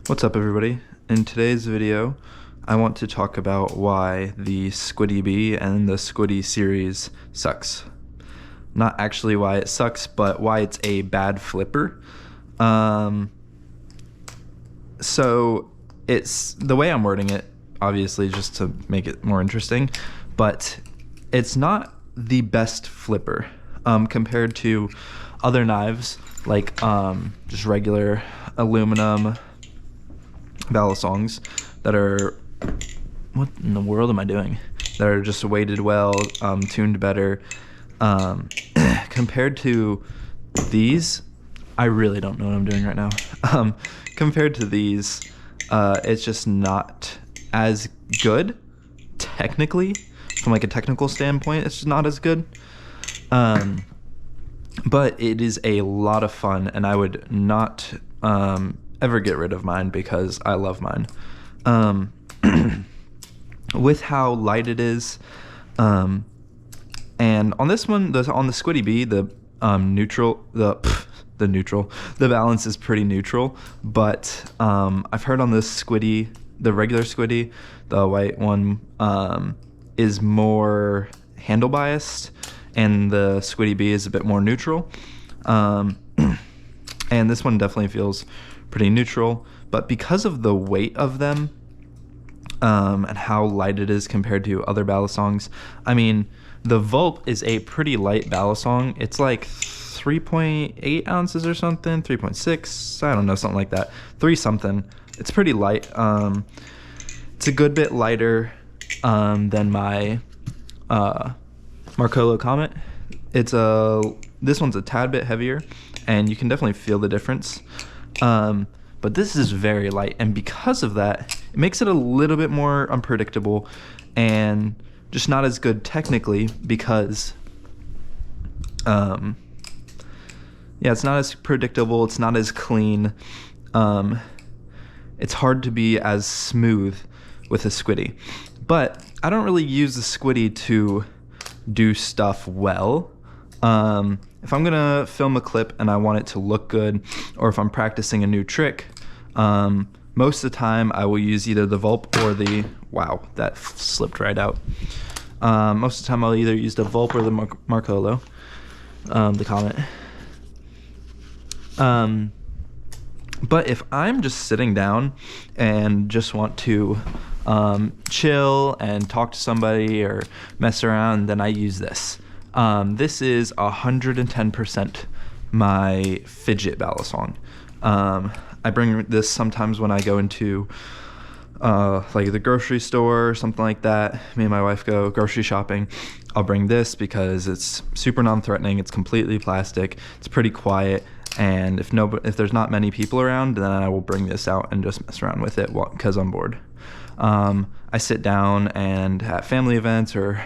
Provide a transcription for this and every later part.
What's up, everybody? In today's video, I want to talk about why the Squiddy Bee and the Squiddy series sucks. Not actually why it sucks, but why it's a bad flipper. So it's the way I'm wording it, obviously, just to make it more interesting, but it's not the best flipper compared to other knives like just regular aluminum balisongs that are, what in the world am I doing? That are just weighted well, tuned better. Compared to these, I really don't know what I'm doing right now. Compared to these, it's just not as good technically. From like a technical standpoint, it's just not as good. But it is a lot of fun, and I would not ever get rid of mine because I love mine. With how light it is, and on this one, on the Squiddy Bee, the balance is pretty neutral. But I've heard on this Squiddy, the regular Squiddy, the white one, is more handle biased, and the Squiddy Bee is a bit more neutral. And this one definitely feels pretty neutral, but because of the weight of them, and how light it is compared to other balisongs, I mean, the Vulp is a pretty light balisong. It's like 3.8 ounces or something, 3.6, I don't know, something like that, 3 something. It's pretty light. It's a good bit lighter than my Marcolo Comet. This one's a tad bit heavier, and you can definitely feel the difference. But this is very light, and because of that, it makes it a little bit more unpredictable and just not as good technically because, it's not as predictable, it's not as clean. It's hard to be as smooth with a Squiddy. But I don't really use the Squiddy to do stuff well. If I'm gonna film a clip and I want it to look good, or if I'm practicing a new trick, most of the time I will use either the Vulp or the, wow, that slipped right out. Most of the time I'll either use the Vulp or the Marcolo, the Comet. But if I'm just sitting down and just want to chill and talk to somebody or mess around, then I use this. This is 110% my fidget balisong. I bring this sometimes when I go into like the grocery store or something like that. Me and my wife go grocery shopping. I'll bring this because it's super non-threatening. It's completely plastic. It's pretty quiet. And if there's not many people around, then I will bring this out and just mess around with it because I'm bored. I sit down and at family events or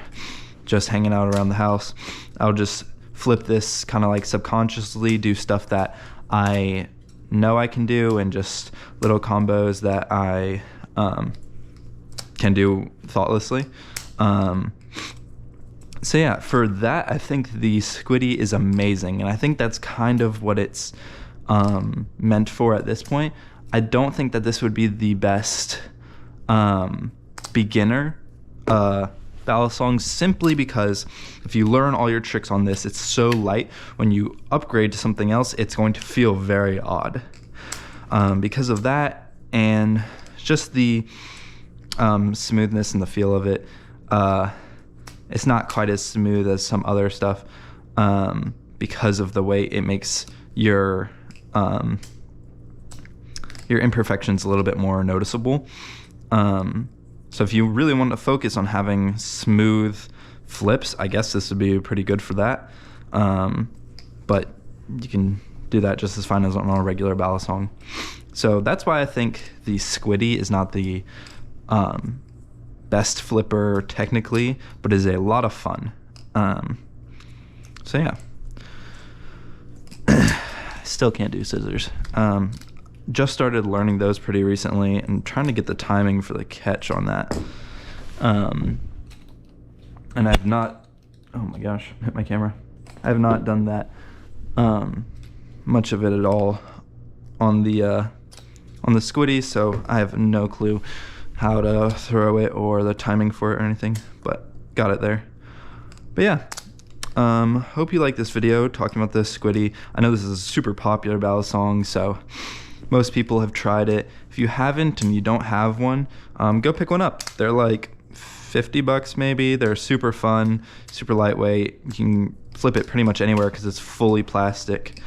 just hanging out around the house, I'll just flip this kind of like subconsciously, do stuff that I know I can do, and just little combos that I can do thoughtlessly. So yeah, for that, I think the Squiddy is amazing, and I think that's kind of what it's meant for at this point. I don't think that this would be the best beginner balisong, simply because if you learn all your tricks on this, it's so light. When you upgrade to something else, it's going to feel very odd. Because of that, and just the smoothness and the feel of it, it's not quite as smooth as some other stuff because of the way it makes your imperfections a little bit more noticeable. So if you really want to focus on having smooth flips, I guess this would be pretty good for that. But you can do that just as fine as on a regular balisong. So that's why I think the Squiddy is not the best flipper technically, but is a lot of fun. So yeah. Still can't do scissors. Just started learning those pretty recently and trying to get the timing for the catch on that. And I've not, oh my gosh, hit my camera. I have not done that much of it at all on the on the squiddy, so I have no clue how to throw it or the timing for it or anything, but got it there. But yeah, hope you like this video talking about this squiddy. I know this is a super popular ballad song, so most people have tried it. If you haven't and you don't have one, go pick one up. They're like $50 maybe. They're super fun, super lightweight. You can flip it pretty much anywhere because it's fully plastic.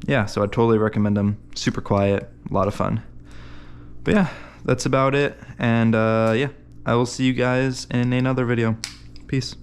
Yeah, so I totally recommend them. Super quiet, a lot of fun. But yeah, that's about it. And yeah, I will see you guys in another video. Peace.